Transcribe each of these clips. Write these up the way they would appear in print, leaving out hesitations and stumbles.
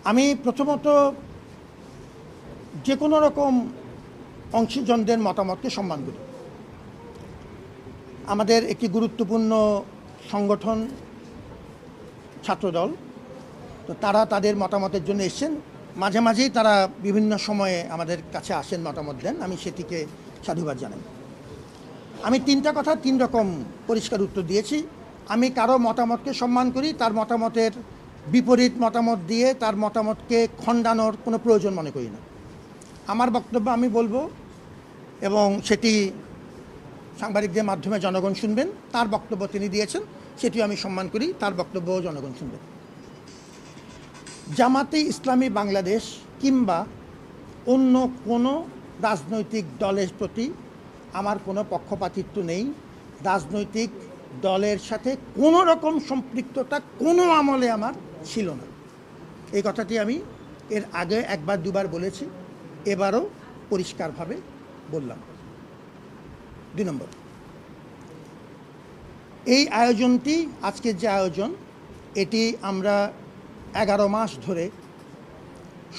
আমি প্রথমত যে কোনো রকম অংশীজনদের মতামতকে সম্মান করি। আমাদের একটি গুরুত্বপূর্ণ সংগঠন ছাত্রদল, তো তারা তাদের মতামতের জন্য এসেছেন। মাঝে মাঝেই তারা বিভিন্ন সময়ে আমাদের কাছে আসেন, মতামত দেন, আমি সেটিকে সাধুবাদ জানাই। আমি তিনটা কথা তিন রকম পরিষ্কার উত্তর দিয়েছি। আমি কারো মতামতকে সম্মান করি, তার মতামতের বিপরীত মতামত দিয়ে তার মতামতকে খণ্ডানোর কোনো প্রয়োজন মনে করি না। আমার বক্তব্য আমি বলবো এবং সেটি সাংবাদিকদের মাধ্যমে জনগণ শুনবেন। তার বক্তব্য তিনি দিয়েছেন, সেটিও আমি সম্মান করি, তার বক্তব্যও জনগণ শুনবেন। জামাতে ইসলামী বাংলাদেশ কিংবা অন্য কোনো রাজনৈতিক দলের প্রতি আমার কোনো পক্ষপাতিত্ব নেই। রাজনৈতিক দলের সাথে কোনো রকম সম্পৃক্ততা কোনো আমলে আমার ছিল না। এই কথাটি আমি এর আগে একবার দুবার বলেছি, এবারও পরিষ্কারভাবে বললাম। 2 নম্বর, এই আয়োজনটি, আজকের যে আয়োজন, এটি আমরা 11 মাস ধরে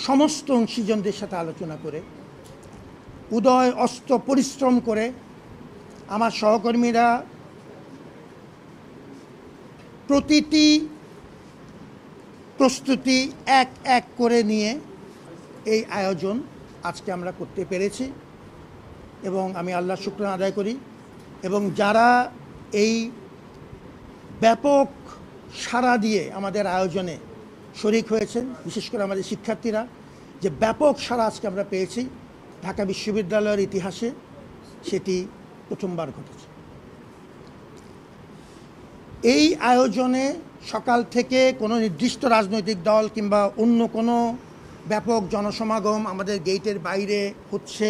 সমস্ত অংশীজনদের সাথে আলোচনা করে উদয় অস্ত পরিশ্রম করে আমার সহকর্মীরা প্রতিটি প্রস্তুতি এক এক করে নিয়ে এই আয়োজন আজকে আমরা করতে পেরেছি এবং আমি আল্লাহর শুকরানা আদায় করি। এবং যারা এই ব্যাপক সাড়া দিয়ে আমাদের আয়োজনে শরিক হয়েছেন, বিশেষ করে আমাদের শিক্ষার্থীরা, যে ব্যাপক সাড়া আজকে আমরা পেয়েছি, ঢাকা বিশ্ববিদ্যালয়ের ইতিহাসে সেটি প্রথমবার ঘটেছে। এই আয়োজনে সকাল থেকে কোনো নির্দিষ্ট রাজনৈতিক দল কিংবা অন্য কোনো ব্যাপক জনসমাগম আমাদের গেটের বাইরে হচ্ছে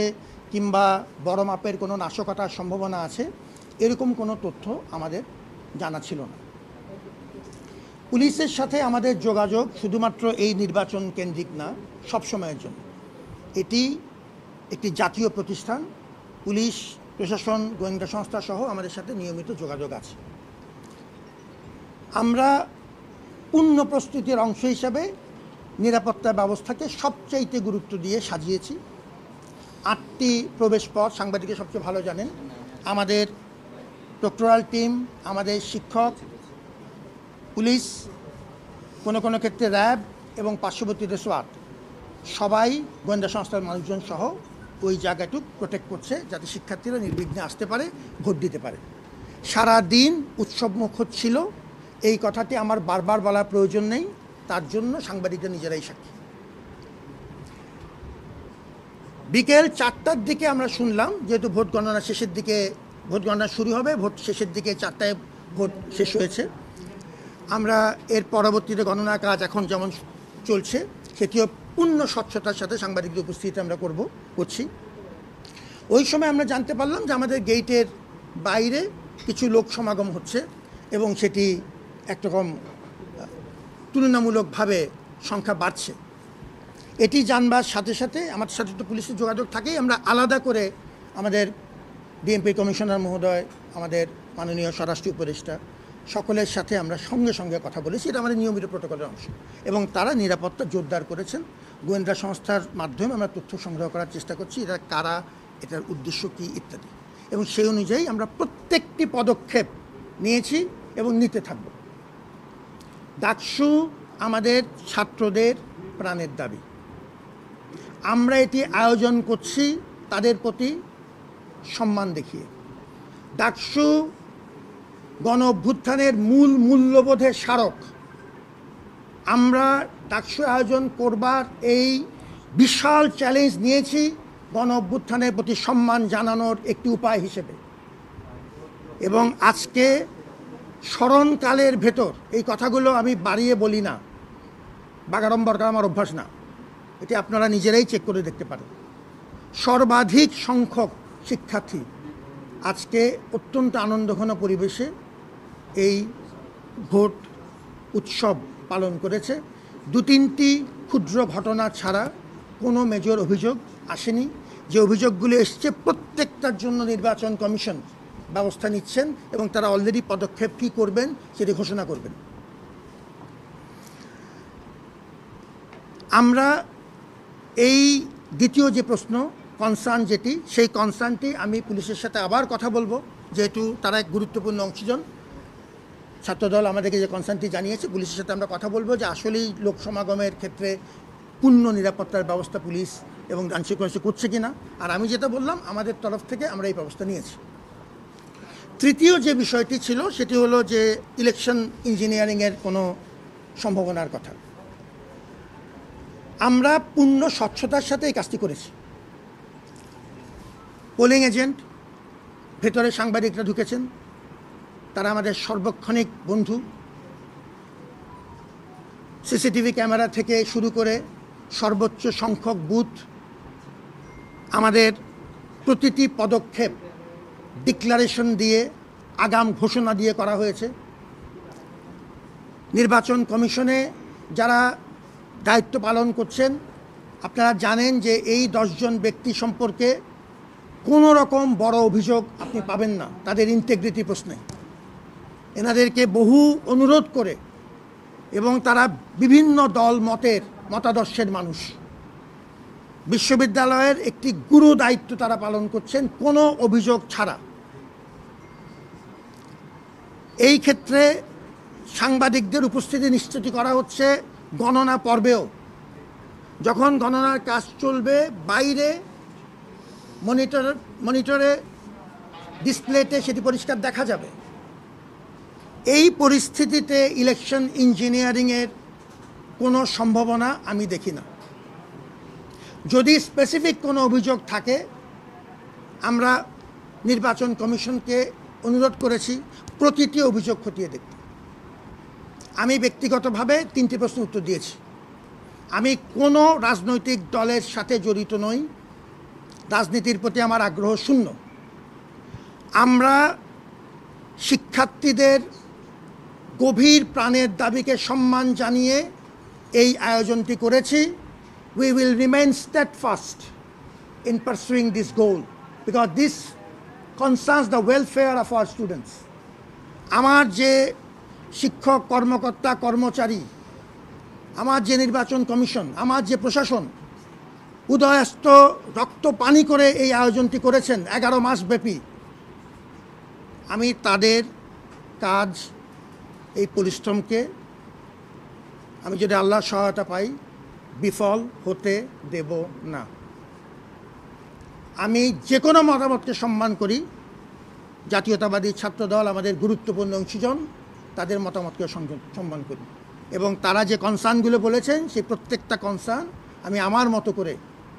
কিংবা বড় মাপের কোনো নাশকতার সম্ভাবনা আছে, এরকম কোনো তথ্য আমাদের জানা ছিল না। পুলিশের সাথে আমাদের যোগাযোগ শুধুমাত্র এই নির্বাচন কেন্দ্রিক না, সবসময়ের জন্য। এটি একটি জাতীয় প্রতিষ্ঠান, পুলিশ প্রশাসন গোয়েন্দা সংস্থা সহ আমাদের সাথে নিয়মিত যোগাযোগ আছে। আমরা পূর্ণ প্রস্তুতির অংশ হিসাবে নিরাপত্তা ব্যবস্থাকে সবচাইতে গুরুত্ব দিয়ে সাজিয়েছি। 8টি প্রবেশ পথ, সাংবাদিকের সবচেয়ে ভালো জানেন, আমাদের প্রক্টোরাল টিম, আমাদের শিক্ষক, পুলিশ, কোনো কোনো ক্ষেত্রে র্যাব এবং পার্শ্ববর্তী রেসোয়ার্ট, সবাই গোয়েন্দা সংস্থার মানুষজন সহ ওই জায়গাটুকু প্রোটেক্ট করছে যাতে শিক্ষার্থীরা নির্বিঘ্নে আসতে পারে, ভোট দিতে পারে। সারা দিন উৎসবমুখর ছিল, এই কথাটি আমার বারবার বলার প্রয়োজন নেই, তার জন্য সাংবাদিকরা নিজেরাই সাক্ষী। বিকেল 4টার দিকে আমরা শুনলাম, যেহেতু ভোট গণনা শেষের দিকে, ভোট গণনা শুরু হবে, ভোট শেষের দিকে 4টায় ভোট শেষ হয়েছে। আমরা এর পরবর্তীতে গণনা কাজ এখন যেমন চলছে, সেটিও পূর্ণ স্বচ্ছতার সাথে সাংবাদিকদের উপস্থিতি আমরা করছি। ওই সময় আমরা জানতে পারলাম যে আমাদের গেটের বাইরে কিছু লোক সমাগম হচ্ছে এবং সেটি একরকম তুলনামূলকভাবে সংখ্যা বাড়ছে। এটি জানবার সাথে সাথে আমাদের সাথে তো পুলিশের যোগাযোগ থাকেই, আমরা আলাদা করে আমাদের ডিএমপি কমিশনার মহোদয়, আমাদের মাননীয় স্বরাষ্ট্র উপদেষ্টা, সকলের সাথে আমরা সঙ্গে সঙ্গে কথা বলেছি। এটা আমাদের নিয়মিত প্রোটোকলের অংশ এবং তারা নিরাপত্তা জোরদার করেছেন। গোয়েন্দা সংস্থার মাধ্যমে আমরা তথ্য সংগ্রহ করার চেষ্টা করছি, এটা কারা, এটার উদ্দেশ্য কী ইত্যাদি, এবং সেই অনুযায়ী আমরা প্রত্যেকটি পদক্ষেপ নিয়েছি এবং নিতে থাকব। ডাকসু আমাদের ছাত্রদের প্রাণের দাবি। আমরা এটি আয়োজন করছি তাদের প্রতি সম্মান দেখিয়ে। ডাকসু গণ অভ্যুত্থানের মূল মূল্যবোধের স্মারক। আমরা ডাকসু আয়োজন করবার এই বিশাল চ্যালেঞ্জ নিয়েছি গণ অভ্যুত্থানের প্রতি সম্মান জানানোর একটি উপায় হিসেবে। এবং আজকে স্মরণকালের ভেতর এই কথাগুলো আমি বাড়িয়ে বলি না, বাগাড়ম্বর করা আমার অভ্যাস না, এটি আপনারা নিজেরাই চেক করে দেখতে পারেন। সর্বাধিক সংখ্যক শিক্ষার্থী আজকে অত্যন্ত আনন্দঘন পরিবেশে এই ভোট উৎসব পালন করেছে। 2-3টি ক্ষুদ্র ঘটনা ছাড়া কোনো মেজর অভিযোগ আসেনি। যে অভিযোগগুলো এসছে প্রত্যেকটার জন্য নির্বাচন কমিশন ব্যবস্থা নিচ্ছেন এবং তারা অলরেডি পদক্ষেপ কী করবেন সেটি ঘোষণা করবেন। আমরা এই দ্বিতীয় যে প্রশ্ন কনসার্ন যেটি, সেই কনসার্নটি আমি পুলিশের সাথে আবার কথা বলবো, যেহেতু তারা এক গুরুত্বপূর্ণ অংশীজন। ছাত্রদল আমাদেরকে যে কনসার্নটি জানিয়েছে, পুলিশের সাথে আমরা কথা বলবো যে আসলেই লোক সমাগমের ক্ষেত্রে পূর্ণ নিরাপত্তার ব্যবস্থা পুলিশ এবং আইনশৃঙ্খলা করছে কিনা। আর আমি যেটা বললাম, আমাদের তরফ থেকে আমরা এই ব্যবস্থা নিয়েছি। তৃতীয় যে বিষয়টি ছিল সেটি হলো যে ইলেকশন ইঞ্জিনিয়ারিংয়ের কোনো সম্ভাবনার কথা। আমরা পূর্ণ স্বচ্ছতার সাথে এই কাজটি করেছি। পোলিং এজেন্ট, ভেতরে সাংবাদিকরা ঢুকেছেন, তারা আমাদের সর্বক্ষণিক বন্ধু। সিসিটিভি ক্যামেরা থেকে শুরু করে সর্বোচ্চ সংখ্যক বুথ, আমাদের প্রতিটি পদক্ষেপ ডিক্লারেশন দিয়ে, আগাম ঘোষণা দিয়ে করা হয়েছে। নির্বাচন কমিশনে যারা দায়িত্ব পালন করছেন, আপনারা জানেন যে এই 10 জন ব্যক্তি সম্পর্কে কোনো রকম বড় অভিযোগ আপনি পাবেন না তাদের ইন্টিগ্রিটি প্রশ্নে। এনাদেরকে বহু অনুরোধ করে, এবং তারা বিভিন্ন দল মতাদর্শের মানুষ, বিশ্ববিদ্যালয়ের একটি গুরু দায়িত্ব তারা পালন করছেন কোনো অভিযোগ ছাড়া। এই ক্ষেত্রে সাংবাদিকদের উপস্থিতি নিশ্চিত করা হচ্ছে গণনা পর্বেও। যখন গণনার কাজ চলবে, বাইরে মনিটরে ডিসপ্লেতে সেটি পরিষ্কার দেখা যাবে। এই পরিস্থিতিতে ইলেকশন ইঞ্জিনিয়ারিংয়ের কোনো সম্ভাবনা আমি দেখি না। যদি স্পেসিফিক কোনো অভিযোগ থাকে, আমরা নির্বাচন কমিশনকে অনুরোধ করেছি প্রতিটি অভিযোগ খতিয়ে দেখতে। আমি ব্যক্তিগতভাবে 3টি প্রশ্ন উত্তর দিয়েছি। আমি কোনো রাজনৈতিক দলের সাথে জড়িত নই, রাজনীতির প্রতি আমার আগ্রহ শূন্য। আমরা শিক্ষার্থীদের গভীর প্রাণের দাবিকে সম্মান জানিয়ে এই আয়োজনটি করেছি। We will remain steadfast in pursuing this goal because this concerns the welfare of our students. আমার যে শিক্ষক, কর্মকর্তা, কর্মচারী, আমার যে নির্বাচন কমিশন, আমার যে প্রশাসন উদয়স্ত রক্ত পানি করে এই আয়োজনটি করেছেন 11 মাস ব্যাপী, আমি তাদের কাজ, এই পরিশ্রমকে আমি যদি আল্লাহর সহায়তা পাই বিফল হতে দেব না। আমি যে কোনো মতামতকে সম্মান করি। জাতীয়তাবাদী ছাত্রদল আমাদের গুরুত্বপূর্ণ অংশীজন, তাদের মতামতকে সম্মান করি, এবং তারা যে কনসার্নগুলো বলেছেন সেই প্রত্যেকটা কনসার্ন আমি আমার মতো করে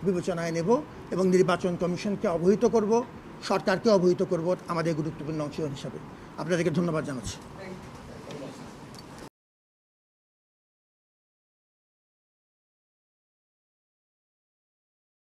বিবেচনায় নেব এবং নির্বাচন কমিশনকে অবহিত করব, সরকারকে অবহিত করব আমাদের গুরুত্বপূর্ণ অংশীজন হিসাবে। আপনাদেরকে ধন্যবাদ জানাচ্ছি।